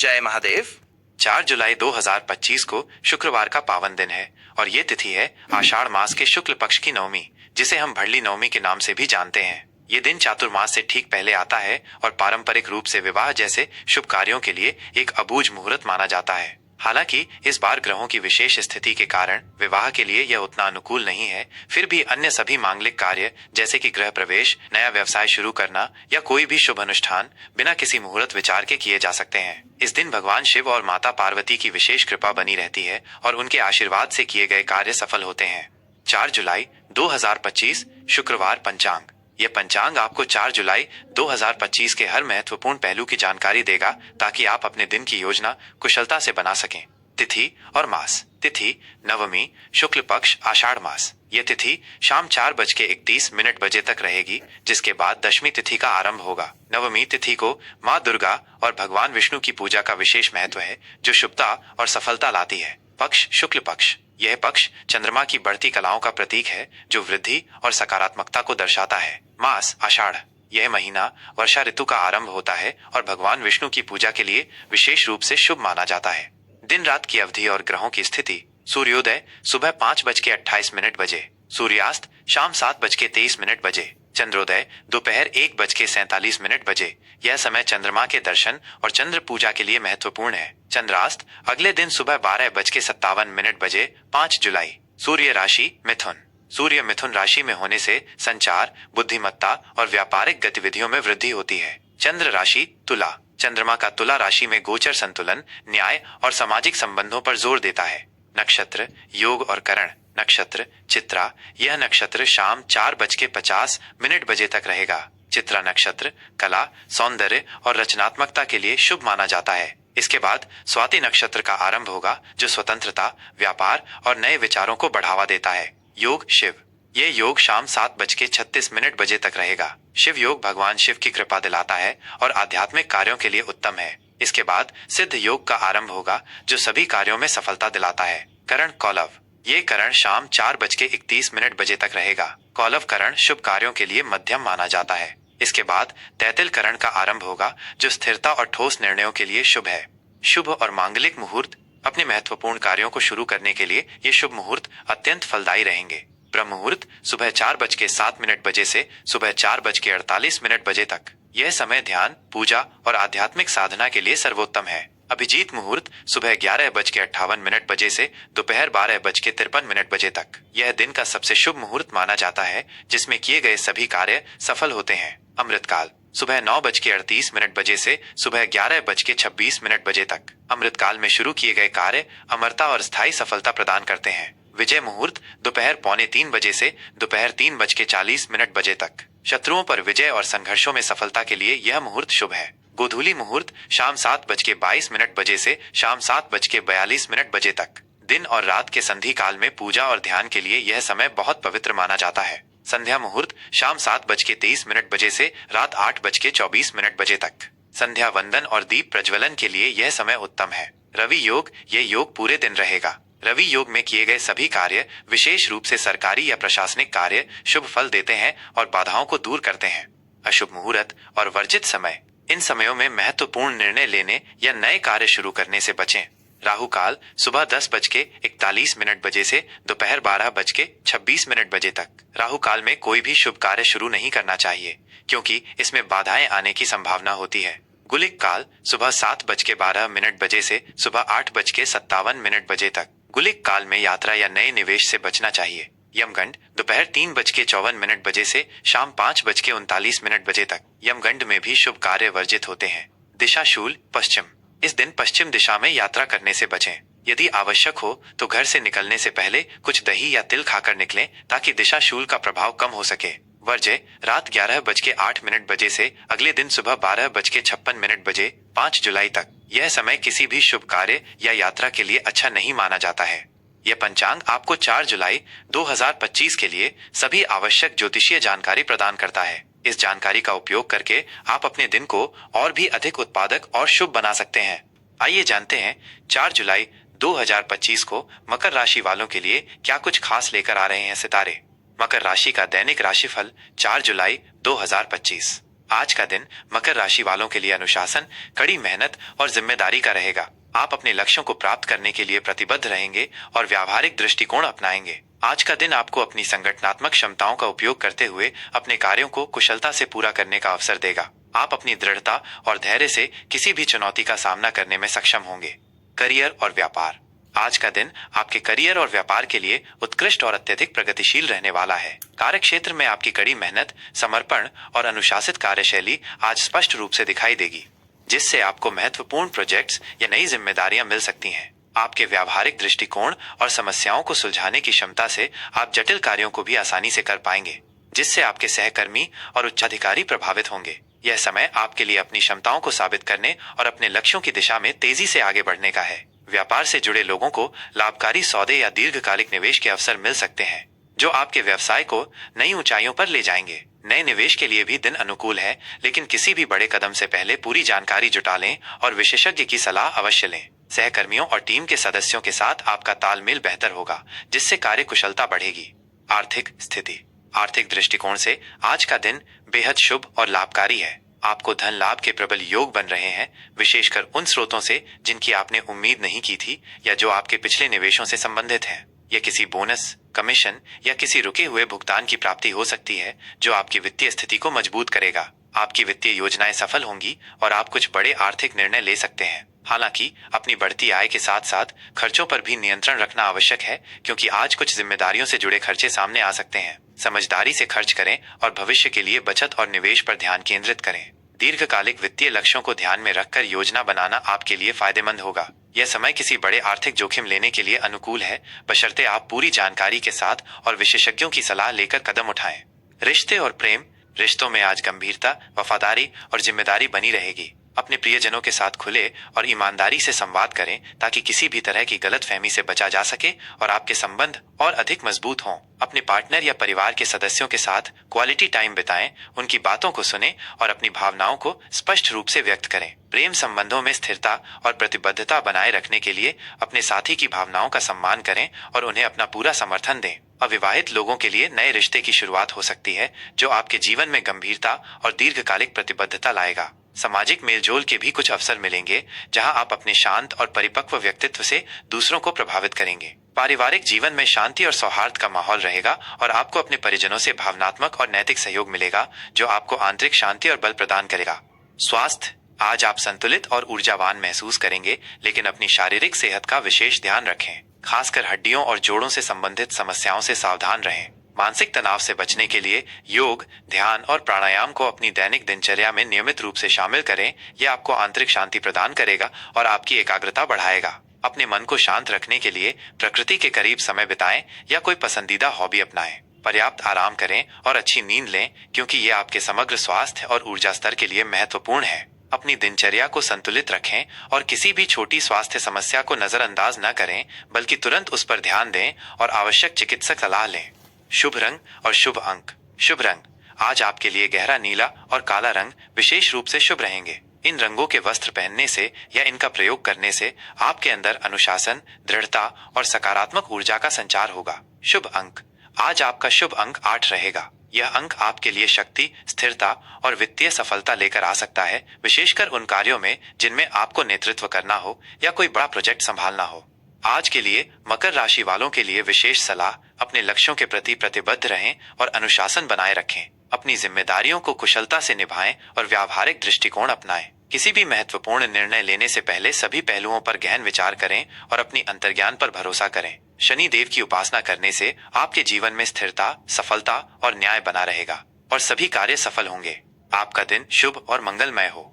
जय महादेव। 4 जुलाई 2025 को शुक्रवार का पावन दिन है और ये तिथि है आषाढ़ मास के शुक्ल पक्ष की नवमी, जिसे हम भड़ली नवमी के नाम से भी जानते हैं। ये दिन चातुर्मास से ठीक पहले आता है और पारंपरिक रूप से विवाह जैसे शुभ कार्यों के लिए एक अबूझ मुहूर्त माना जाता है। हालांकि इस बार ग्रहों की विशेष स्थिति के कारण विवाह के लिए यह उतना अनुकूल नहीं है, फिर भी अन्य सभी मांगलिक कार्य जैसे कि गृह प्रवेश, नया व्यवसाय शुरू करना या कोई भी शुभ अनुष्ठान बिना किसी मुहूर्त विचार के किए जा सकते हैं। इस दिन भगवान शिव और माता पार्वती की विशेष कृपा बनी रहती है और उनके आशीर्वाद से किए गए कार्य सफल होते हैं। 4 जुलाई 2025 शुक्रवार पंचांग। यह पंचांग आपको 4 जुलाई 2025 के हर महत्वपूर्ण पहलू की जानकारी देगा ताकि आप अपने दिन की योजना कुशलता से बना सकें। तिथि और मास। तिथि नवमी, शुक्ल पक्ष, आषाढ़ मास। यह तिथि शाम 4:31 बजे तक रहेगी, जिसके बाद दशमी तिथि का आरंभ होगा। नवमी तिथि को माँ दुर्गा और भगवान विष्णु की पूजा का विशेष महत्व है, जो शुभता और सफलता लाती है। पक्ष शुक्ल पक्ष। यह पक्ष चंद्रमा की बढ़ती कलाओं का प्रतीक है, जो वृद्धि और सकारात्मकता को दर्शाता है। मास आषाढ़। यह महीना वर्षा ऋतु का आरंभ होता है और भगवान विष्णु की पूजा के लिए विशेष रूप से शुभ माना जाता है। दिन रात की अवधि और ग्रहों की स्थिति। सूर्योदय सुबह 5:28 बजे, सूर्यास्त शाम 7:23 बजे, चंद्रोदय दोपहर 1:47 बजे। यह समय चंद्रमा के दर्शन और चंद्र पूजा के लिए महत्वपूर्ण है। चंद्रास्त अगले दिन सुबह 12:57 बजे, 5 जुलाई। सूर्य राशि मिथुन। सूर्य मिथुन राशि में होने से संचार, बुद्धिमत्ता और व्यापारिक गतिविधियों में वृद्धि होती है। चंद्र राशि तुला। चंद्रमा का तुला राशि में गोचर संतुलन, न्याय और सामाजिक संबंधों पर जोर देता है। नक्षत्र योग और करण। नक्षत्र चित्रा। यह नक्षत्र शाम 4:50 बजे तक रहेगा। चित्रा नक्षत्र कला, सौंदर्य और रचनात्मकता के लिए शुभ माना जाता है। इसके बाद स्वाति नक्षत्र का आरंभ होगा, जो स्वतंत्रता, व्यापार और नए विचारों को बढ़ावा देता है। योग शिव। यह योग शाम 7:36 बजे तक रहेगा। शिव योग भगवान शिव की कृपा दिलाता है और आध्यात्मिक कार्यों के लिए उत्तम है। इसके बाद सिद्ध योग का आरंभ होगा, जो सभी कार्यों में सफलता दिलाता है। करण कौलव। ये करण शाम 4:31 बजे तक रहेगा। कौलव करण शुभ कार्यों के लिए मध्यम माना जाता है। इसके बाद तैतिल करण का आरंभ होगा, जो स्थिरता और ठोस निर्णयों के लिए शुभ है। शुभ और मांगलिक मुहूर्त। अपने महत्वपूर्ण कार्यों को शुरू करने के लिए ये शुभ मुहूर्त अत्यंत फलदायी रहेंगे। ब्रह्म मुहूर्त सुबह 4:07 बजे से सुबह 4:48 बजे तक। यह समय ध्यान, पूजा और आध्यात्मिक साधना के लिए सर्वोत्तम है। अभिजीत मुहूर्त सुबह 11:58 बजे से दोपहर 12:53 बजे तक। यह दिन का सबसे शुभ मुहूर्त माना जाता है, जिसमें किए गए सभी कार्य सफल होते हैं। अमृतकाल सुबह 9:38 बजे से सुबह 11:26 बजे तक। अमृतकाल में शुरू किए गए कार्य अमरता और स्थायी सफलता प्रदान करते हैं। विजय मुहूर्त दोपहर 2:45 बजे से दोपहर 3:40 बजे तक। शत्रुओं पर विजय और संघर्षों में सफलता के लिए यह मुहूर्त शुभ है। गोधूली मुहूर्त शाम 7:22 बजे से शाम 7:42 बजे तक। दिन और रात के संधि काल में पूजा और ध्यान के लिए यह समय बहुत पवित्र माना जाता है। संध्या मुहूर्त शाम 7:23 बजे से रात 8:24 बजे तक। संध्या वंदन और दीप प्रज्वलन के लिए यह समय उत्तम है। रवि योग। यह योग पूरे दिन रहेगा। रवि योग में किए गए सभी कार्य, विशेष रूप से सरकारी या प्रशासनिक कार्य, शुभ फल देते हैं और बाधाओं को दूर करते हैं। अशुभ मुहूर्त और वर्जित समय। इन समयों में महत्वपूर्ण निर्णय लेने या नए कार्य शुरू करने से बचें। राहु काल सुबह 10:41 बजे से दोपहर 12:26 बजे तक। राहु काल में कोई भी शुभ कार्य शुरू नहीं करना चाहिए, क्योंकि इसमें बाधाएं आने की संभावना होती है। गुलिक काल सुबह 7:12 बजे से सुबह 8:57 बजे तक। गुलिक काल में यात्रा या नए निवेश से बचना चाहिए। यमगंड दोपहर 3:54 बजे से शाम 5:39 बजे तक। यमगंड में भी शुभ कार्य वर्जित होते हैं। दिशाशूल पश्चिम। इस दिन पश्चिम दिशा में यात्रा करने से बचें। यदि आवश्यक हो तो घर से निकलने से पहले कुछ दही या तिल खाकर निकलें, ताकि दिशाशूल का प्रभाव कम हो सके। वर्ज्य रात 11:08 बजे से अगले दिन सुबह 12:56 बजे, 5 जुलाई तक। यह समय किसी भी शुभ कार्य या यात्रा के लिए अच्छा नहीं माना जाता है। यह पंचांग आपको 4 जुलाई 2025 के लिए सभी आवश्यक ज्योतिषीय जानकारी प्रदान करता है। इस जानकारी का उपयोग करके आप अपने दिन को और भी अधिक उत्पादक और शुभ बना सकते हैं। आइए जानते हैं 4 जुलाई 2025 को मकर राशि वालों के लिए क्या कुछ खास लेकर आ रहे हैं सितारे। मकर राशि का दैनिक राशिफल 4 जुलाई 2025। आज का दिन मकर राशि वालों के लिए अनुशासन, कड़ी मेहनत और जिम्मेदारी का रहेगा। आप अपने लक्ष्यों को प्राप्त करने के लिए प्रतिबद्ध रहेंगे और व्यावहारिक दृष्टिकोण अपनाएंगे। आज का दिन आपको अपनी संगठनात्मक क्षमताओं का उपयोग करते हुए अपने कार्यों को कुशलता से पूरा करने का अवसर देगा। आप अपनी दृढ़ता और धैर्य से किसी भी चुनौती का सामना करने में सक्षम होंगे। करियर और व्यापार। आज का दिन आपके करियर और व्यापार के लिए उत्कृष्ट और अत्यधिक प्रगतिशील रहने वाला है। कार्य क्षेत्र में आपकी कड़ी मेहनत, समर्पण और अनुशासित कार्यशैली आज स्पष्ट रूप से दिखाई देगी, जिससे आपको महत्वपूर्ण प्रोजेक्ट्स या नई जिम्मेदारियां मिल सकती हैं। आपके व्यावहारिक दृष्टिकोण और समस्याओं को सुलझाने की क्षमता से आप जटिल कार्यों को भी आसानी से कर पाएंगे, जिससे आपके सहकर्मी और उच्चाधिकारी प्रभावित होंगे। यह समय आपके लिए अपनी क्षमताओं को साबित करने और अपने लक्ष्यों की दिशा में तेजी से आगे बढ़ने का है। व्यापार से जुड़े लोगों को लाभकारी सौदे या दीर्घकालिक निवेश के अवसर मिल सकते हैं, जो आपके व्यवसाय को नई ऊंचाइयों पर ले जाएंगे। नए निवेश के लिए भी दिन अनुकूल है, लेकिन किसी भी बड़े कदम से पहले पूरी जानकारी जुटा लें और विशेषज्ञ की सलाह अवश्य लें। सहकर्मियों और टीम के सदस्यों के साथ आपका तालमेल बेहतर होगा, जिससे कार्य कुशलता बढ़ेगी। आर्थिक स्थिति। आर्थिक दृष्टिकोण से आज का दिन बेहद शुभ और लाभकारी है। आपको धन लाभ के प्रबल योग बन रहे हैं, विशेषकर उन स्रोतों से जिनकी आपने उम्मीद नहीं की थी या जो आपके पिछले निवेशों से संबंधित हैं। यह किसी बोनस, कमीशन या किसी रुके हुए भुगतान की प्राप्ति हो सकती है, जो आपकी वित्तीय स्थिति को मजबूत करेगा। आपकी वित्तीय योजनाएं सफल होंगी और आप कुछ बड़े आर्थिक निर्णय ले सकते हैं। हालांकि अपनी बढ़ती आय के साथ साथ खर्चों पर भी नियंत्रण रखना आवश्यक है, क्योंकि आज कुछ जिम्मेदारियों से जुड़े खर्चे सामने आ सकते हैं। समझदारी से खर्च करें और भविष्य के लिए बचत और निवेश पर ध्यान केंद्रित करें। दीर्घकालिक वित्तीय लक्ष्यों को ध्यान में रखकर योजना बनाना आपके लिए फायदेमंद होगा। यह समय किसी बड़े आर्थिक जोखिम लेने के लिए अनुकूल है, बशर्ते आप पूरी जानकारी के साथ और विशेषज्ञों की सलाह लेकर कदम उठाएं। रिश्ते और प्रेम। रिश्तों में आज गंभीरता, वफादारी और जिम्मेदारी बनी रहेगी। अपने प्रियजनों के साथ खुले और ईमानदारी से संवाद करें, ताकि किसी भी तरह की गलतफहमी से बचा जा सके और आपके संबंध और अधिक मजबूत हों। अपने पार्टनर या परिवार के सदस्यों के साथ क्वालिटी टाइम बिताएं, उनकी बातों को सुनें और अपनी भावनाओं को स्पष्ट रूप से व्यक्त करें। प्रेम संबंधों में स्थिरता और प्रतिबद्धता बनाए रखने के लिए अपने साथी की भावनाओं का सम्मान करें और उन्हें अपना पूरा समर्थन दें। अविवाहित लोगों के लिए नए रिश्ते की शुरुआत हो सकती है, जो आपके जीवन में गंभीरता और दीर्घकालिक प्रतिबद्धता लाएगा। सामाजिक मेलजोल के भी कुछ अवसर मिलेंगे, जहां आप अपने शांत और परिपक्व व्यक्तित्व से दूसरों को प्रभावित करेंगे। पारिवारिक जीवन में शांति और सौहार्द का माहौल रहेगा और आपको अपने परिजनों से भावनात्मक और नैतिक सहयोग मिलेगा, जो आपको आंतरिक शांति और बल प्रदान करेगा। स्वास्थ्य। आज आप संतुलित और ऊर्जावान महसूस करेंगे, लेकिन अपनी शारीरिक सेहत का विशेष ध्यान रखें। खासकर हड्डियों और जोड़ों से संबंधित समस्याओं से सावधान रहें। मानसिक तनाव से बचने के लिए योग, ध्यान और प्राणायाम को अपनी दैनिक दिनचर्या में नियमित रूप से शामिल करें। यह आपको आंतरिक शांति प्रदान करेगा और आपकी एकाग्रता बढ़ाएगा। अपने मन को शांत रखने के लिए प्रकृति के करीब समय बिताएं या कोई पसंदीदा हॉबी अपनाएं। पर्याप्त आराम करें और अच्छी नींद लें, क्योंकि ये आपके समग्र स्वास्थ्य और ऊर्जा स्तर के लिए महत्वपूर्ण है। अपनी दिनचर्या को संतुलित रखें और किसी भी छोटी स्वास्थ्य समस्या को नजरअंदाज न करें, बल्कि तुरंत उस पर ध्यान दें और आवश्यक चिकित्सक सलाह लें। शुभ रंग और शुभ अंक। शुभ रंग। आज आपके लिए गहरा नीला और काला रंग विशेष रूप से शुभ रहेंगे। इन रंगों के वस्त्र पहनने से या इनका प्रयोग करने से आपके अंदर अनुशासन, दृढ़ता और सकारात्मक ऊर्जा का संचार होगा। शुभ अंक। आज आपका शुभ अंक 8 रहेगा। यह अंक आपके लिए शक्ति, स्थिरता और वित्तीय सफलता लेकर आ सकता है, विशेषकर उन कार्यों में जिनमें आपको नेतृत्व करना हो या कोई बड़ा प्रोजेक्ट संभालना हो। आज के लिए मकर राशि वालों के लिए विशेष सलाह: अपने लक्ष्यों के प्रति प्रतिबद्ध रहें और अनुशासन बनाए रखें। अपनी जिम्मेदारियों को कुशलता से निभाएं और व्यावहारिक दृष्टिकोण अपनाएं। किसी भी महत्वपूर्ण निर्णय लेने से पहले सभी पहलुओं पर गहन विचार करें और अपनी अंतर्ज्ञान पर भरोसा करें। शनि देव की उपासना करने से आपके जीवन में स्थिरता, सफलता और न्याय बना रहेगा और सभी कार्य सफल होंगे। आपका दिन शुभ और मंगलमय हो।